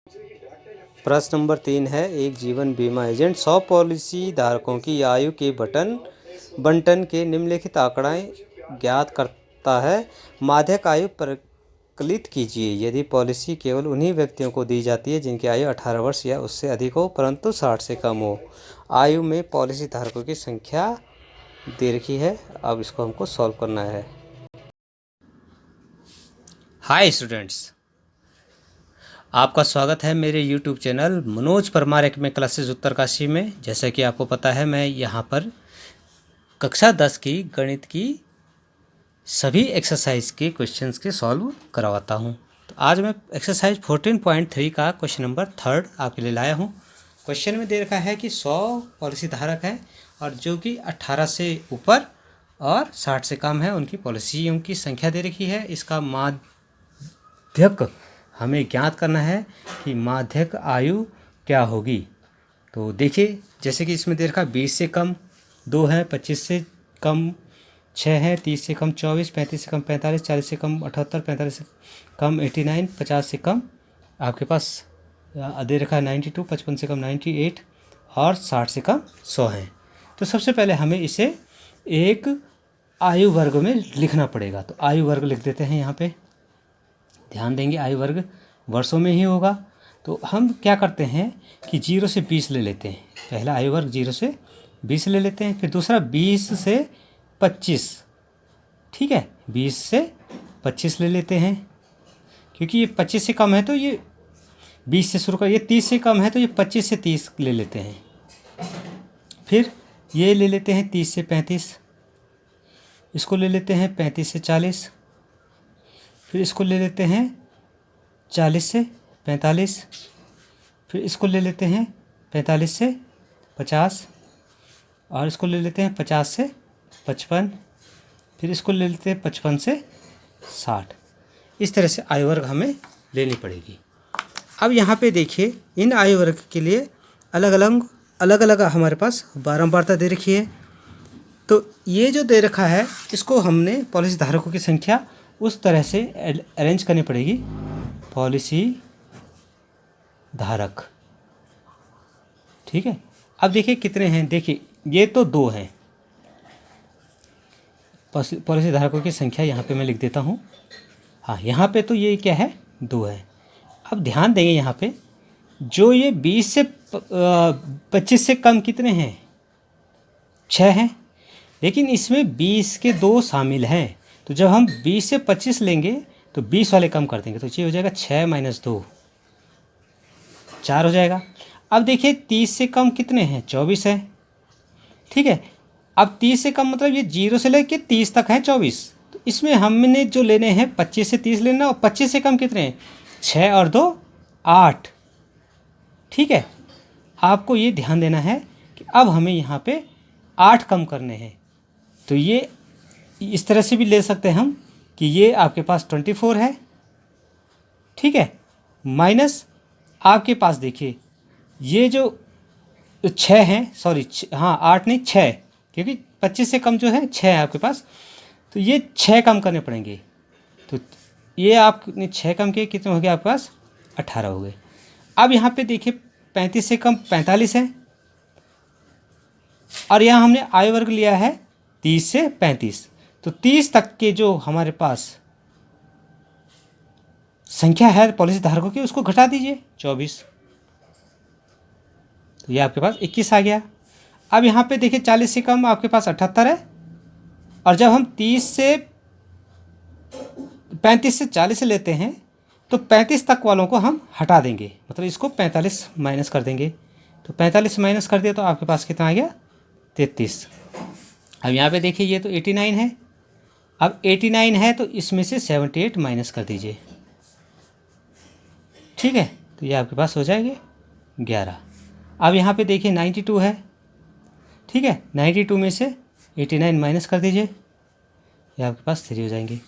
प्रश्न नंबर 3 है, एक जीवन बीमा एजेंट 100 पॉलिसी धारकों की आयु के बंटन के निम्नलिखित आंकड़े ज्ञात करता है। माध्यक आयु परिकलित कीजिए। यदि पॉलिसी केवल उन्हीं व्यक्तियों को दी जाती है जिनकी आयु 18 वर्ष या उससे अधिक हो परंतु 60 से कम हो। आयु में पॉलिसी धारकों की संख्या दे रखी है। अब इसको हमको सॉल्व करना है। हाय स्टूडेंट्स, आपका स्वागत है मेरे YouTube channel Manoj Parmar academic classes Uttarkashi में। जैसा कि आपको पता है, मैं यहाँ पर कक्षा 10 की गणित की सभी एक्सरसाइज के क्वेश्चंस के सॉल्व करवाता हूँ। तो आज मैं एक्सरसाइज 14.3 का क्वेश्चन नंबर 3 आपके लिए लाया हूँ। क्वेश्चन में दे रखा है कि 100 पॉलिसी धारक हैं और जो कि 18 से ऊपर और 60 से कम है, उनकी पॉलिसियों की संख्या दे रखी है। इसका माध्यक हमें ज्ञात करना है कि माध्यक आयु क्या होगी। तो देखिए, जैसे कि इसमें दे रखा 20 से कम 2 है, 25 से कम 6 है, 30 से कम 24, 35 से कम 45, 40 से कम 78, 45 से कम 89, 50 से कम आपके पास दे रखा है 92, 55 से कम 98 और 60 से कम 100 है। तो सबसे पहले हमें इसे एक आयु वर्ग में लिखना पड़ेगा। तो आयु वर्ग लिख देते हैं। यहाँ पे ध्यान देंगे, आयु वर्ग वर्षों में ही होगा। तो हम क्या करते हैं कि 0 से 20 ले लेते हैं। पहला आयु वर्ग 0 से 20 ले लेते हैं, फिर दूसरा 20 से 25, ठीक है, 20 से 25 ले लेते हैं, क्योंकि ये 25 से कम है तो ये 20 से शुरू कर, ये 30 से कम है तो ये 25 से 30 ले लेते हैं। फिर ये ले लेते हैं 30 से 35, इसको ले लेते हैं 35 से 40, फिर इसको ले लेते हैं 40 से 45, फिर इसको ले लेते हैं 45 से 50 और इसको ले लेते हैं 50 से 55, फिर इसको ले लेते हैं 55 से 60। इस तरह से आयु वर्ग हमें लेनी पड़ेगी। अब यहाँ पे देखिए, इन आयु वर्ग के लिए अलग अलग हमारे पास बारंबारता दे रखी है। तो ये जो दे रखा है, इसको हमने पॉलिसी धारकों की संख्या उस तरह से अरेंज करनी पड़ेगी। पॉलिसी धारक, ठीक है। अब देखिए कितने हैं। देखिए, ये तो 2 हैं। पॉलिसी धारकों की संख्या यहाँ पे मैं लिख देता हूँ। हाँ, यहाँ पे तो ये क्या है, 2 है। अब ध्यान देंगे, यहाँ पे जो ये 20 से 25 से कम कितने हैं, 6 हैं, लेकिन इसमें 20 के 2 शामिल हैं। तो जब हम 20 से 25 लेंगे तो 20 वाले कम कर देंगे, तो ये हो जाएगा 6 माइनस 2, 4 हो जाएगा। अब देखिए 30 से कम कितने हैं, 24 है, ठीक है। अब 30 से कम मतलब ये 0 से लेके 30 तक है 24। तो इसमें हमने जो लेने हैं 25 से 30 लेना, और 25 से कम कितने हैं, 6 और 2 8, ठीक है। आपको ये ध्यान देना है कि अब हमें यहाँ पे 8 कम करने हैं। तो ये इस तरह से भी ले सकते हैं हम कि ये आपके पास 24 है, ठीक है, माइनस आपके पास देखिए ये जो 6 हैं, सॉरी हाँ 8 नहीं 6, क्योंकि 25 से कम जो है 6 है आपके पास, तो ये 6 कम करने पड़ेंगे। तो ये आपने 6 कम किए, कितने हो गए आपके पास, 18 हो गए। अब यहाँ पे देखिए 35 से कम 45 है, और यहाँ हमने आयु वर्ग लिया है 30 से 35। तो 30 तक के जो हमारे पास संख्या है पॉलिसी धारकों की, उसको घटा दीजिए 24, तो ये आपके पास 21 आ गया। अब यहाँ पे देखिए 40 से कम आपके पास 78 है, और जब हम 35 से 40 लेते हैं तो 35 तक वालों को हम हटा देंगे, मतलब इसको 45 माइनस कर देंगे। तो 45 माइनस कर दिया तो आपके पास कितना आ गया, 33। अब यहाँ पे देखिए ये तो 89 है। अब 89 है तो इसमें से 78 माइनस कर दीजिए, ठीक है, तो ये आपके पास हो जाएंगे 11। अब यहाँ पे देखिए 92 है, ठीक है, 92 में से 89 माइनस कर दीजिए, ये आपके पास 3 हो जाएंगे।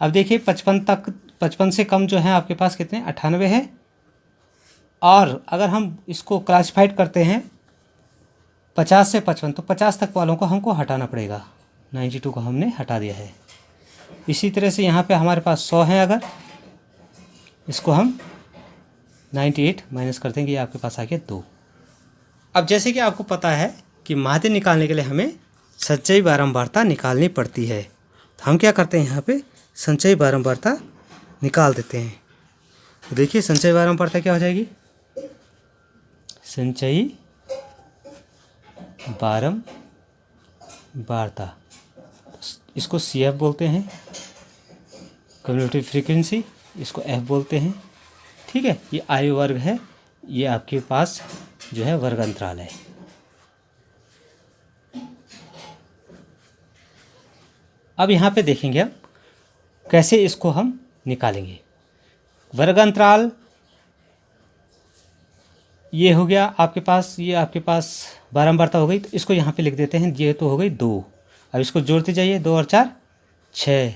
अब देखिए 55 से कम जो है आपके पास कितने, 98 है। और अगर हम इसको क्लासिफाइड करते हैं 50 से 55, तो 50 तक वालों को हमको हटाना पड़ेगा। 92 को हमने हटा दिया है। इसी तरह से यहाँ पे हमारे पास 100 है, अगर इसको हम 98 माइनस कर देंगे, ये आपके पास आ गया 2। अब जैसे कि आपको पता है कि माध्य निकालने के लिए हमें संचयी बारंबारता निकालनी पड़ती है, तो हम क्या करते हैं यहाँ पे संचयी बारंबारता निकाल देते हैं। तो देखिए संचयी बारंबारता क्या हो जाएगी, संचयी बारंबारता, इसको CF बोलते हैं, कम्युलेटिव फ्रीक्वेंसी, इसको F बोलते हैं। ठीक है, ये आयु वर्ग है, ये आपके पास जो है वर्ग अंतराल है। अब यहाँ पे देखेंगे हम कैसे इसको हम निकालेंगे। वर्ग अंतराल ये हो गया आपके पास, ये आपके पास बारंबारता हो गई, तो इसको यहाँ पे लिख देते हैं, ये तो हो गई 2। अब इसको जोड़ते जाइए, 2 और 4 6,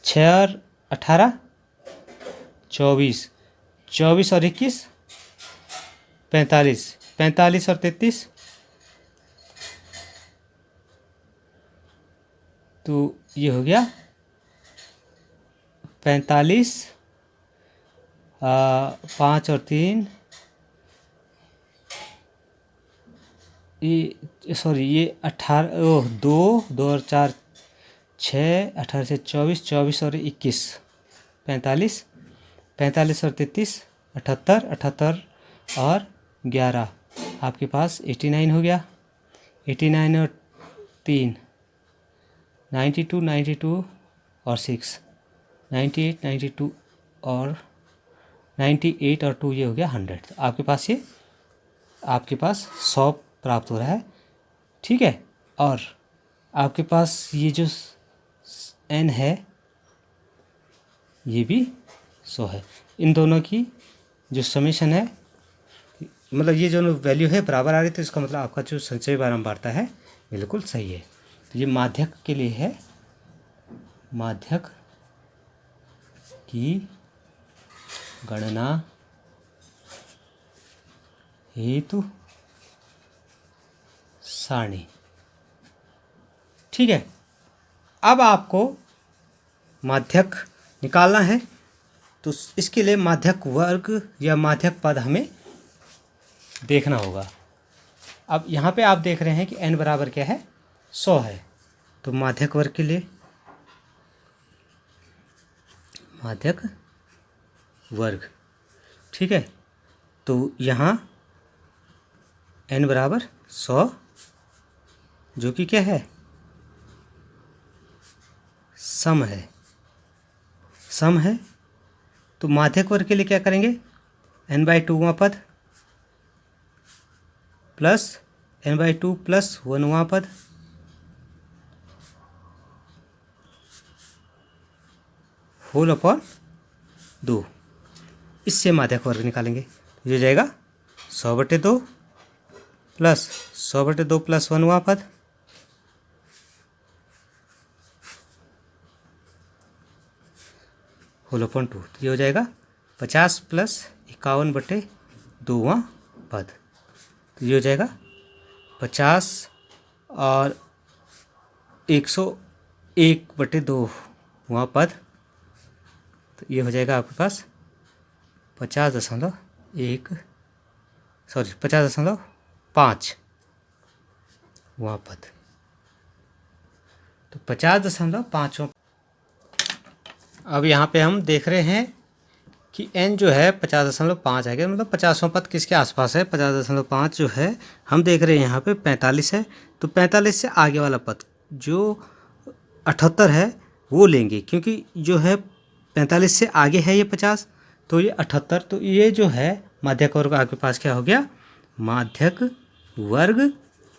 6 और 18 24, 24 और 21 45, 45 और 33 तो ये हो गया 45, 5 और 3 ये सॉरी ये 18 2 और 4 6, 18 से 24, 24 और 21 45, 45 और 33 78, 78 और 11 आपके पास 89 हो गया। 89 और 3 92, 92 और 6 98, 92 और 98 और 2 ये हो गया 100। तो आपके पास ये आपके पास 100 प्राप्त हो रहा है। ठीक है, और आपके पास ये जो n है ये भी 100 है। इन दोनों की जो समेशन है, मतलब ये जो वैल्यू है बराबर आ रही है, तो इसका मतलब आपका जो संचयी बारंबारता है बिल्कुल सही है। तो ये माध्यक के लिए है, माध्यक की गणना हेतु सारणी। ठीक है, अब आपको माध्यक निकालना है, तो इसके लिए माध्यक वर्ग या माध्यक पद हमें देखना होगा। अब यहाँ पे आप देख रहे हैं कि n बराबर क्या है 100 है, तो माध्यक वर्ग के लिए माध्यक वर्ग, ठीक है, तो यहाँ n बराबर 100 जो कि क्या है सम है, सम है। तो माध्यक वर्ग के लिए क्या करेंगे, n/2वां पद प्लस n/2 प्लस 1वां पद होल अपॉन 2, इससे माध्यक वर्ग निकालेंगे। ये हो जाएगा 100/2 प्लस 100/2 प्लस 1वां पद होल अपॉन 2, तो ये हो जाएगा 50 प्लस 51/2वां पद, तो ये हो जाएगा 50 और 101/2वां पद, तो ये हो जाएगा आपके पास 50.5वां पद, तो 50.5। अब यहाँ पे हम देख रहे हैं कि n जो है 50.5 आ गया, मतलब 50वां पद किसके आसपास है, 50.5 जो है हम देख रहे हैं यहाँ पे 45 है, तो 45 से आगे वाला पद जो 78 है वो लेंगे, क्योंकि जो है 45 से आगे है ये 50, तो ये 78, तो ये जो है माध्यक वर्ग आपके पास क्या हो गया, माध्यक वर्ग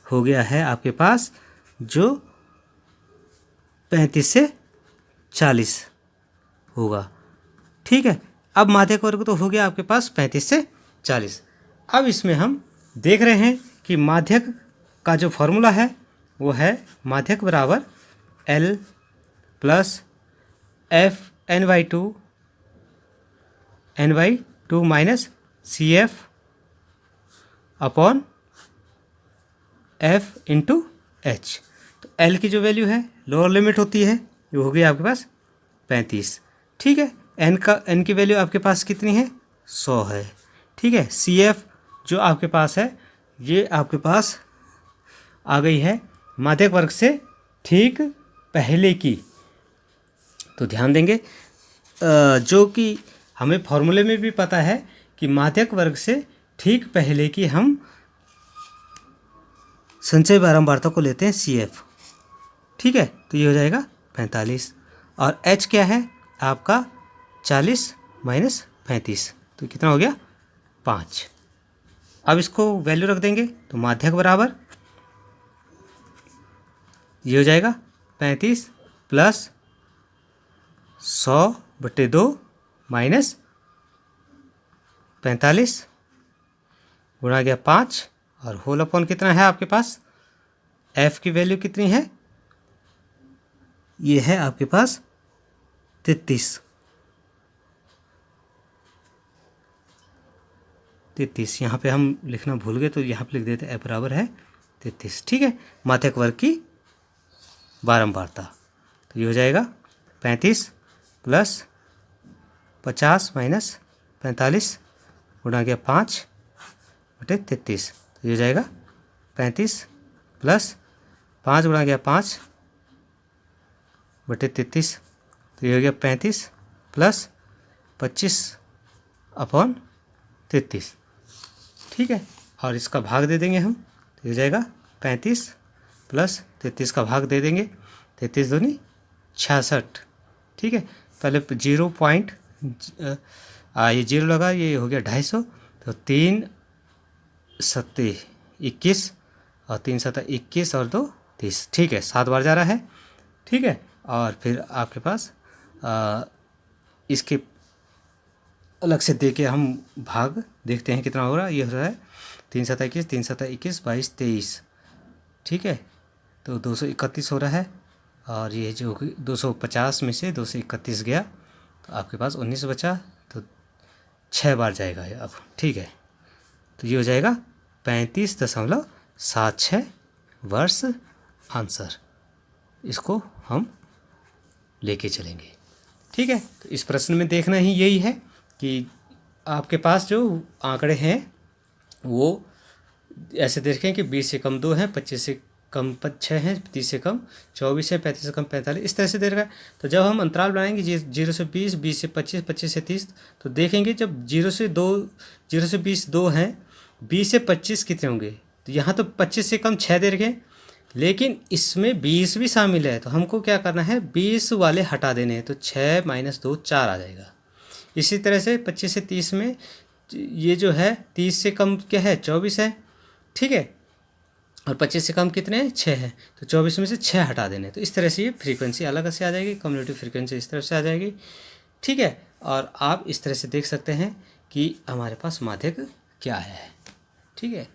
हो गया है आपके पास जो 35 से 40 होगा। ठीक है, अब माध्यक वर्ग तो हो गया आपके पास 35 से 40। अब इसमें हम देख रहे हैं कि माध्यक का जो फॉर्मूला है वो है माध्यक बराबर L plus F n/2 minus CF upon F into H। तो L की जो वैल्यू है लोअर लिमिट होती है, ये हो गई आपके पास 35। ठीक है, n की वैल्यू आपके पास कितनी है 100 है, ठीक है। CF जो आपके पास है ये आपके पास आ गई है माध्यक वर्ग से ठीक पहले की। तो ध्यान देंगे जो कि हमें फॉर्मूले में भी पता है कि माध्यक वर्ग से ठीक पहले की हम संचय बारंबारता को लेते हैं CF। ठीक है, तो ये हो जाएगा 45 और H क्या है आपका 40 माइनस 35, तो कितना हो गया 5। अब इसको वैल्यू रख देंगे तो माध्यक बराबर ये हो जाएगा 35 प्लस 100/2 माइनस 45 गुणा गया 5 और होल अपॉन कितना है आपके पास, F की वैल्यू कितनी है, ये है आपके पास 33। यहाँ पे हम लिखना भूल गए तो यहाँ पे लिख देते हैं F बराबर है 33। ठीक है, माध्यक वर्ग की बारंबारता, तो ये हो जाएगा 35 प्लस 50 माइनस 45 गुणा गया 5/33, तो ये हो जाएगा 35 प्लस 5 गुणा गया 5/33, तो ये हो गया 35 प्लस 25/33। ठीक है, और इसका भाग दे देंगे हम, तो ये हो जाएगा 35 प्लस 33 का भाग दे देंगे, 33 दूनी 66। ठीक है, पहले ये 0 लगा, ये हो गया 250, तो 3 सत्ते 21 और 3 सत्ता 21 और 2 30। ठीक है, 7 बार जा रहा है। ठीक है, और फिर आपके पास इसके अलग से दे के हम भाग देखते हैं कितना हो रहा है। ये हो रहा है 3 सत्ता 21, 3 सत्ता 21, 22, 23। ठीक है, तो 231 हो रहा है, और ये जो 250 में से 231 गया तो आपके पास 19 बचा, तो 6 बार जाएगा ये अब। ठीक है, तो ये हो जाएगा 35.76 वर्ष आंसर। इसको हम लेके चलेंगे। ठीक है, तो इस प्रश्न में देखना ही यही है कि आपके पास जो आंकड़े हैं वो ऐसे देखें कि 20 से कम 2 हैं, 25 से कम 6 हैं, 30 से कम 24 है, 35 से कम 45, इस तरह से दे रखा है। तो जब हम अंतराल बनाएंगे 0 से 20, 20 से 25, 25 से 30, तो देखेंगे जब 0 से 20 2 हैं, 20 से 25 कितने होंगे, तो यहाँ तो 25 से कम 6 दे रखे, लेकिन इसमें 20 भी शामिल है, तो हमको क्या करना है 20 वाले हटा देने हैं, तो 6 माइनस 2 4 आ जाएगा। इसी तरह से 25 से 30 में ये जो है 30 से कम क्या है 24 है। ठीक है, और 25 से कम कितने हैं 6 है, तो 24 में से 6 हटा देने, तो इस तरह से ये फ्रीक्वेंसी अलग से आ जाएगी, कम्युलेटिव फ्रीक्वेंसी इस तरह से आ जाएगी। ठीक है, और आप इस तरह से देख सकते हैं कि हमारे पास माध्यक क्या है। ठीक है।